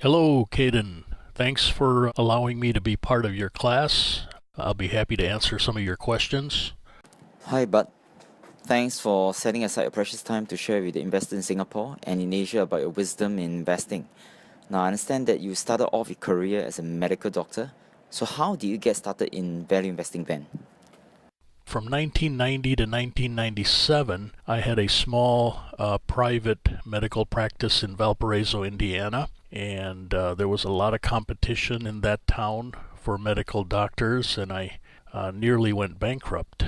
Hello, Cayden. Thanks for allowing me to be part of your class. I'll be happy to answer some of your questions. Hi, Bud. Thanks for setting aside your precious time to share with the investors in Singapore and in Asia about your wisdom in investing. Now, I understand that you started off your career as a medical doctor. So, how did you get started in value investing then? From 1990 to 1997, I had a small private medical practice in Valparaiso, Indiana, and there was a lot of competition in that town for medical doctors, and I nearly went bankrupt.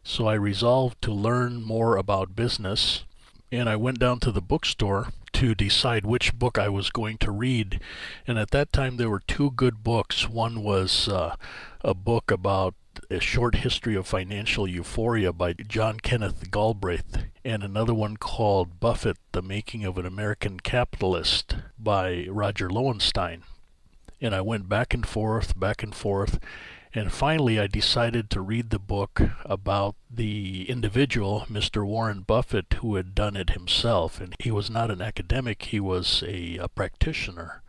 So I resolved to learn more about business, and I went down to the bookstore to decide which book I was going to read. And at that time, there were two good books. One was a book about a short history of financial euphoria by John Kenneth Galbraith, and another one called Buffett, The Making of an American Capitalist by Roger Lowenstein. And I went back and forth, and finally I decided to read the book about the individual, Mr. Warren Buffett, who had done it himself. And he was not an academic, he was a practitioner.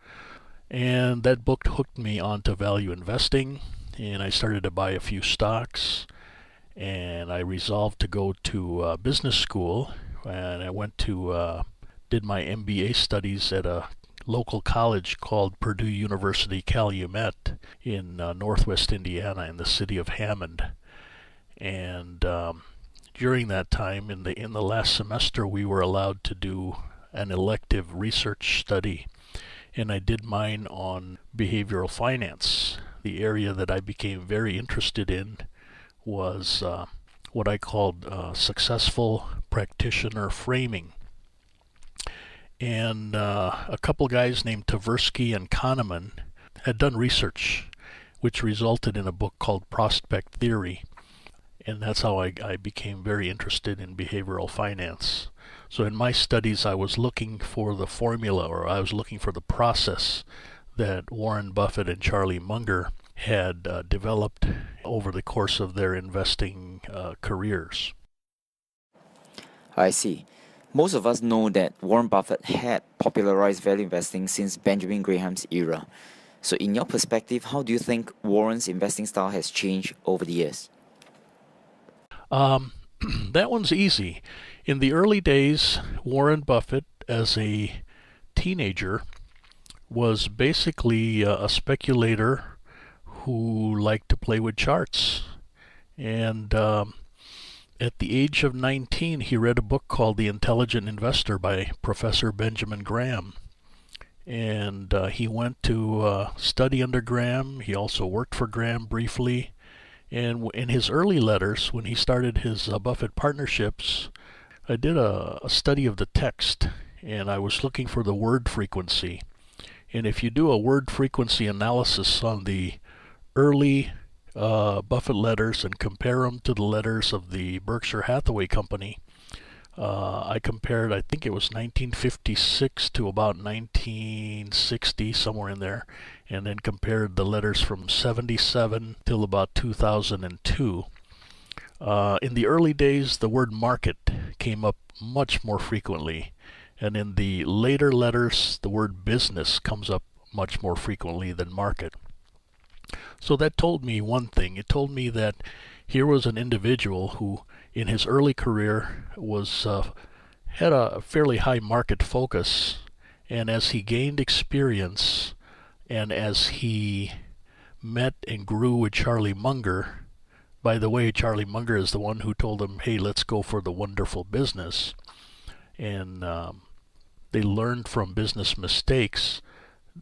And that book hooked me onto value investing, and I started to buy a few stocks, and I resolved to go to business school, and I went to did my MBA studies at a local college called Purdue University Calumet in northwest Indiana in the city of Hammond. And during that time, in the last semester, we were allowed to do an elective research study, and I did mine on behavioral finance. The area that I became very interested in was what I called successful practitioner framing. And a couple guys named Tversky and Kahneman had done research, which resulted in a book called Prospect Theory. And that's how I became very interested in behavioral finance. So in my studies, I was looking for the formula, or I was looking for the process that Warren Buffett and Charlie Munger had developed over the course of their investing careers. I see. Most of us know that Warren Buffett had popularized value investing since Benjamin Graham's era. So, in your perspective, how do you think Warren's investing style has changed over the years? Um, that one's easy. In the early days, Warren Buffett, as a teenager, was basically a speculator who liked to play with charts. And at the age of 19, he read a book called The Intelligent Investor by Professor Benjamin Graham. And he went to study under Graham. He also worked for Graham briefly. And in his early letters, when he started his Buffett partnerships, I did a study of the text, and I was looking for the word frequency. And if you do a word frequency analysis on the early Buffett letters and compare them to the letters of the Berkshire Hathaway Company, I compared, I think it was 1956 to about 1960, somewhere in there, and then compared the letters from 77 till about 2002. In the early days, the word market came up much more frequently, and in the later letters, the word business comes up much more frequently than market. So that told me one thing. It told me that here was an individual who, in his early career, was had a fairly high market focus, and as he gained experience, and as he met and grew with Charlie Munger. By the way, Charlie Munger is the one who told him, "Hey, let's go for the wonderful business," and they learned from business mistakes.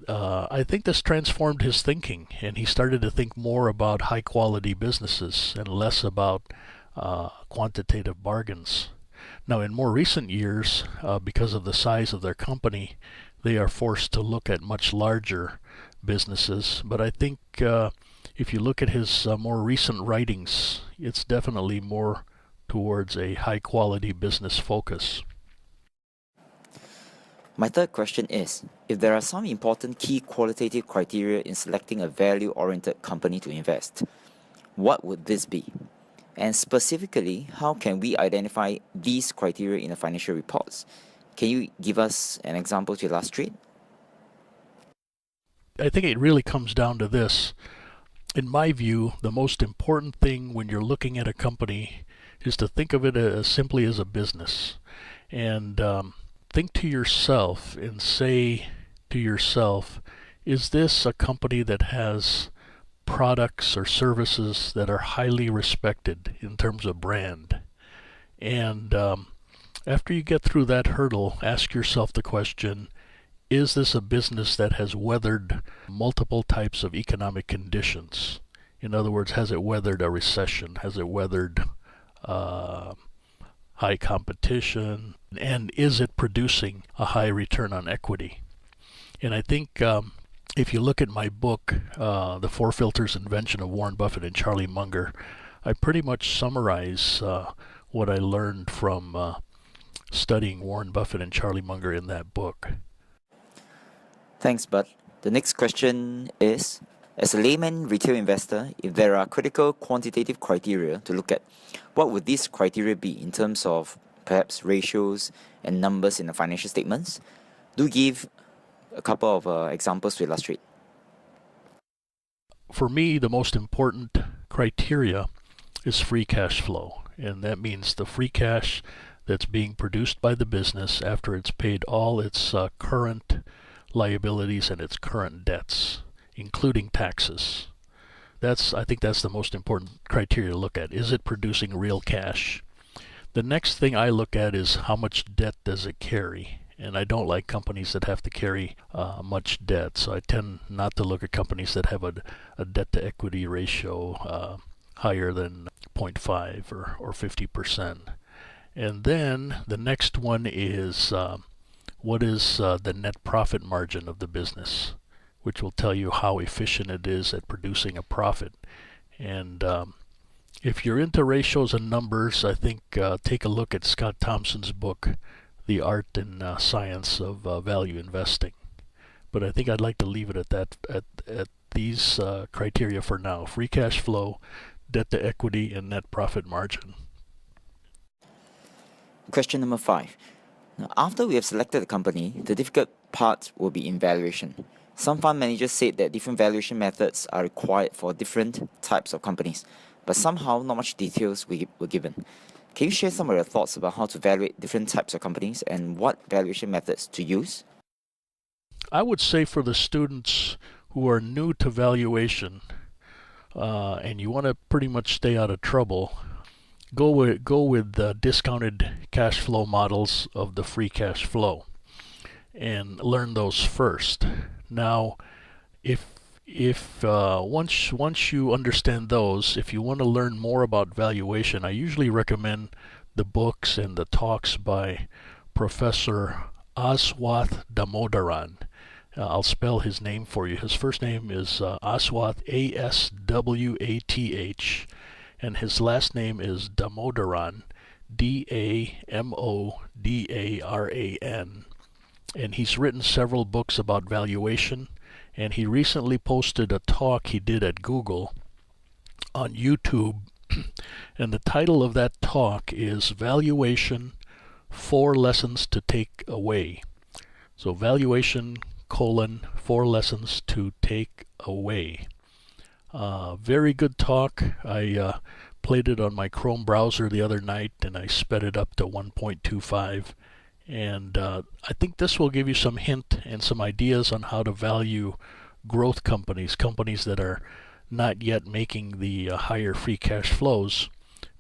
I think this transformed his thinking, and he started to think more about high quality businesses and less about quantitative bargains. Now, in more recent years, because of the size of their company, they are forced to look at much larger businesses. But I think if you look at his more recent writings, it's definitely more towards a high quality business focus. My third question is, if there are some important key qualitative criteria in selecting a value-oriented company to invest, what would this be? And specifically, how can we identify these criteria in the financial reports? Can you give us an example to illustrate? I think it really comes down to this. In my view, the most important thing when you're looking at a company is to think of it as simply as a business. And think to yourself and say to yourself, is this a company that has products or services that are highly respected in terms of brand? And after you get through that hurdle, ask yourself the question, is this a business that has weathered multiple types of economic conditions? In other words, has it weathered a recession? Has it weathered high competition? And is it producing a high return on equity? And I think if you look at my book, The Four Filters Invention of Warren Buffett and Charlie Munger, I pretty much summarize what I learned from studying Warren Buffett and Charlie Munger in that book. Thanks, Bud. The next question is, as a layman retail investor, if there are critical quantitative criteria to look at, what would these criteria be in terms of perhaps ratios and numbers in the financial statements? Do give a couple of examples to illustrate. For me, the most important criteria is free cash flow, and that means the free cash that's being produced by the business after it's paid all its current liabilities and its current debts, including taxes. I think that's the most important criteria to look at. Is it producing real cash? The next thing I look at is how much debt does it carry? And I don't like companies that have to carry much debt, so I tend not to look at companies that have a debt-to-equity ratio higher than 0.5 or 50%. And then the next one is what is the net profit margin of the business, which will tell you how efficient it is at producing a profit. And if you're into ratios and numbers, I think take a look at Scott Thompson's book, The Art and Science of Value Investing. But I think I'd like to leave it at that, at these criteria for now: free cash flow, debt to equity, and net profit margin. Question number 5. Now, after we have selected the company, the difficult part will be in valuation. Some fund managers said that different valuation methods are required for different types of companies, but somehow not much details were given. Can you share some of your thoughts about how to evaluate different types of companies and what valuation methods to use? I would say for the students who are new to valuation and you want to pretty much stay out of trouble, go with the discounted cash flow models of the free cash flow and learn those first. Now, if once you understand those, if you want to learn more about valuation, I usually recommend the books and the talks by Professor Aswath Damodaran. I'll spell his name for you. His first name is Aswath, Aswath, and his last name is Damodaran, Damodaran. And he's written several books about valuation, and he recently posted a talk he did at Google on YouTube, and the title of that talk is Valuation, 4 Lessons to Take Away. So valuation, 4 lessons to take away. Very good talk. I played it on my Chrome browser the other night, and I sped it up to 1.25. And I think this will give you some hint and some ideas on how to value growth companies, companies that are not yet making the higher free cash flows.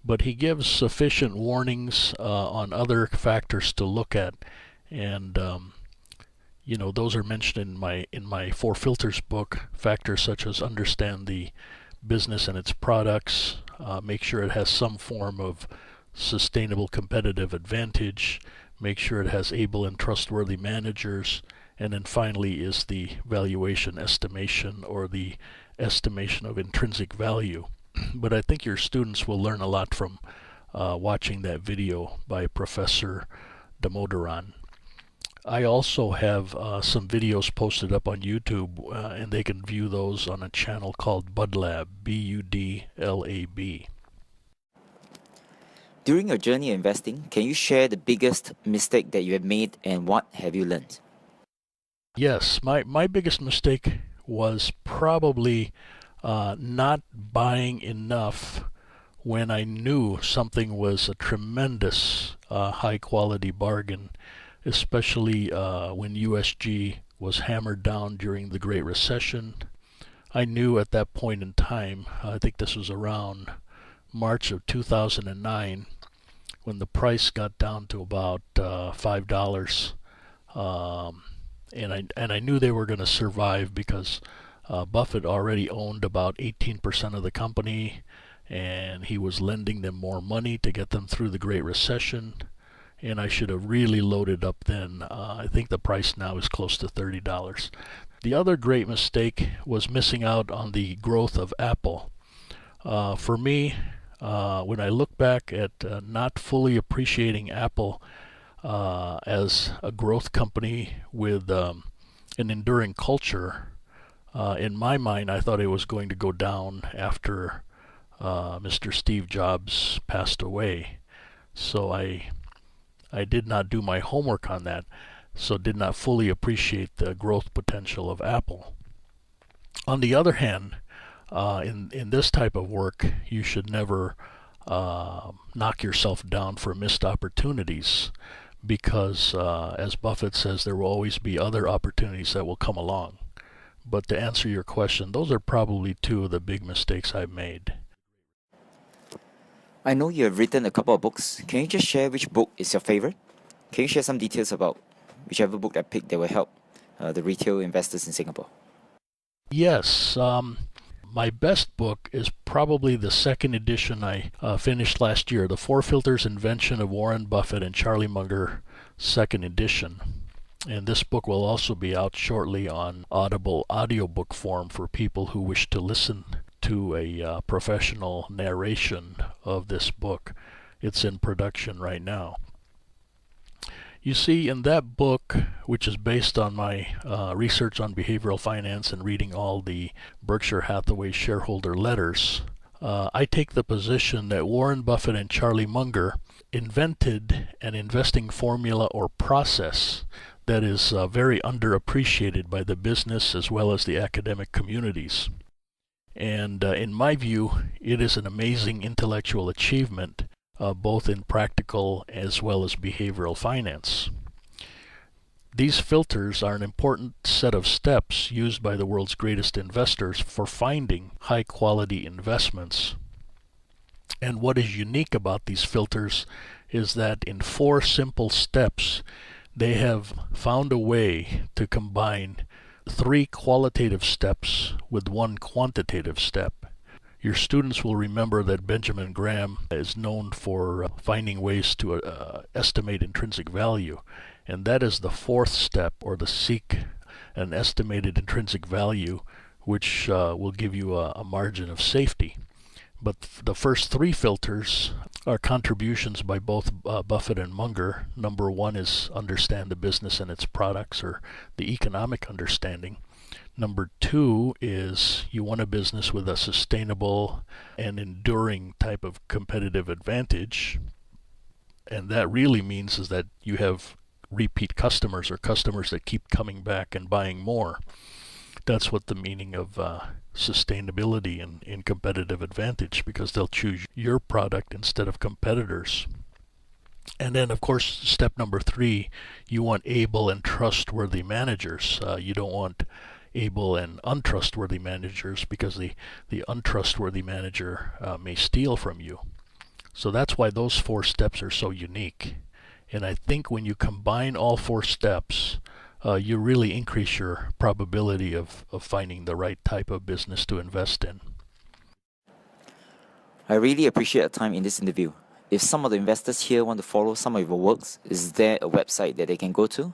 But he gives sufficient warnings on other factors to look at, and those are mentioned in my Four Filters book. Factors such as understand the business and its products, make sure it has some form of sustainable competitive advantage, make sure it has able and trustworthy managers, and then finally is the valuation estimation or the estimation of intrinsic value. But I think your students will learn a lot from watching that video by Professor Damodaran. I also have some videos posted up on YouTube, and they can view those on a channel called Budlab, Budlab. During your journey of investing, can you share the biggest mistake that you have made and what have you learned? Yes, my biggest mistake was probably not buying enough when I knew something was a tremendous high quality bargain, especially when USG was hammered down during the Great Recession. I knew at that point in time, I think this was around March of 2009, when the price got down to about $5. And I knew they were going to survive because Buffett already owned about 18% of the company, and he was lending them more money to get them through the Great Recession. And I should have really loaded up then. I think the price now is close to $30. The other great mistake was missing out on the growth of Apple. For me, when I look back at not fully appreciating Apple as a growth company with an enduring culture, in my mind, I thought it was going to go down after Mr. Steve Jobs passed away. So I did not do my homework on that, so did not fully appreciate the growth potential of Apple. On the other hand, in this type of work, you should never knock yourself down for missed opportunities, because as Buffett says, there will always be other opportunities that will come along. But to answer your question, those are probably two of the big mistakes I've made. I know you have written a couple of books. Can you just share which book is your favorite? Can you share some details about whichever book that picked that will help the retail investors in Singapore? Yes, my best book is probably the second edition I finished last year, The Four Filters Invention of Warren Buffett and Charlie Munger, second edition. And this book will also be out shortly on Audible audiobook form for people who wish to listen to a professional narration of this book. It's in production right now. You see, in that book, which is based on my research on behavioral finance and reading all the Berkshire Hathaway shareholder letters, I take the position that Warren Buffett and Charlie Munger invented an investing formula or process that is very underappreciated by the business as well as the academic communities. And in my view, it is an amazing intellectual achievement, both in practical as well as behavioral finance. These filters are an important set of steps used by the world's greatest investors for finding high-quality investments. And what is unique about these filters is that in 4 simple steps, they have found a way to combine 3 qualitative steps with 1 quantitative step. Your students will remember that Benjamin Graham is known for finding ways to estimate intrinsic value, and that is the 4th step, or the seek an estimated intrinsic value, which will give you a margin of safety. But the first 3 filters are contributions by both Buffett and Munger. Number 1 is understand the business and its products, or the economic understanding. Number 2 is you want a business with a sustainable and enduring type of competitive advantage. And that really means is that you have repeat customers, or customers that keep coming back and buying more. That's what the meaning of sustainability and competitive advantage, because they'll choose your product instead of competitors. And then, of course, step number 3, you want able and trustworthy managers. You don't want able and untrustworthy managers, because the untrustworthy manager may steal from you. So that's why those 4 steps are so unique. And I think when you combine all 4 steps, you really increase your probability of finding the right type of business to invest in. I really appreciate your time in this interview. If some of the investors here want to follow some of your works, is there a website that they can go to?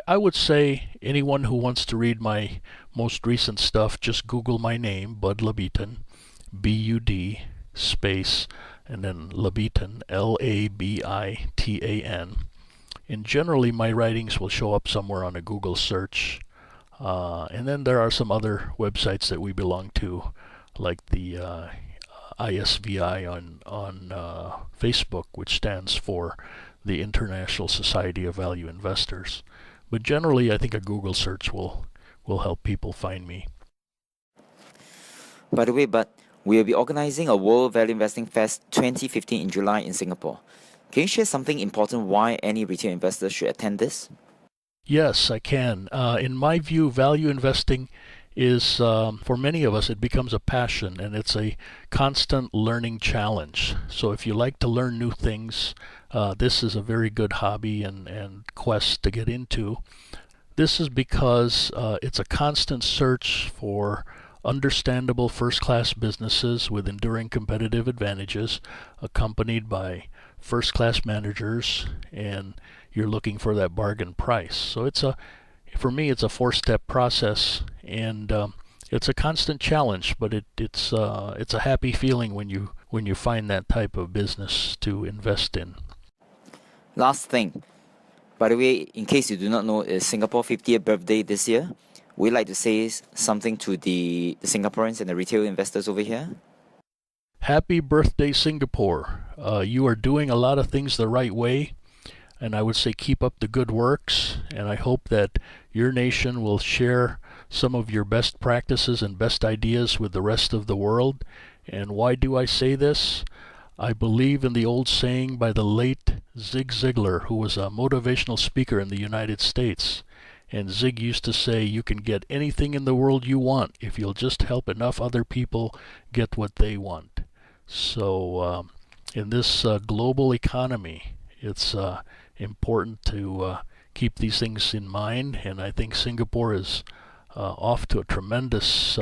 I would say anyone who wants to read my most recent stuff, just Google my name, Bud Labitan, B-U-D space, and then Labitan, L-A-B-I-T-A-N. And generally my writings will show up somewhere on a Google search. And then there are some other websites that we belong to, like the ISVI on Facebook, which stands for the International Society of Value Investors. But generally, I think a Google search will will help people find me. By the way, but we will be organizing a World Value Investing Fest 2015 in July in Singapore. Can you share something important why any retail investor should attend this? Yes, I can. In my view, value investing is, for many of us, it becomes a passion and it's a constant learning challenge. So if you like to learn new things, this is a very good hobby and quest to get into. This is because it's a constant search for understandable first-class businesses with enduring competitive advantages, accompanied by first-class managers, and you're looking for that bargain price. So for me, it's a four-step process, and it's a constant challenge, but it's a happy feeling when you find that type of business to invest in. Last thing, by the way, in case you do not know, it's Singapore's 50th birthday this year. We'd like to say something to the Singaporeans and the retail investors over here. Happy birthday, Singapore. You are doing a lot of things the right way, and I would say keep up the good works, and I hope that your nation will share some of your best practices and best ideas with the rest of the world. And why do I say this? I believe in the old saying by the late Zig Ziglar, who was a motivational speaker in the United States. And Zig used to say, you can get anything in the world you want if you'll just help enough other people get what they want. So in this global economy, it's important to keep these things in mind. And I think Singapore is off to a tremendous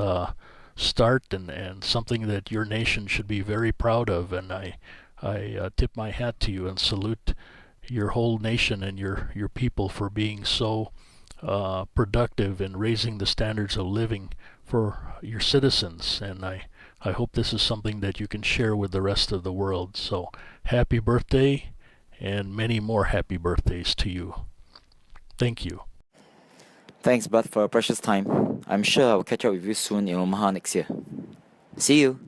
start and something that your nation should be very proud of. And I tip my hat to you and salute your whole nation and your people for being so productive in raising the standards of living for your citizens. And I hope this is something that you can share with the rest of the world. So happy birthday and many more happy birthdays to you. Thank you. Thanks, Bud, for your precious time. I'm sure I'll catch up with you soon in Omaha next year. See you.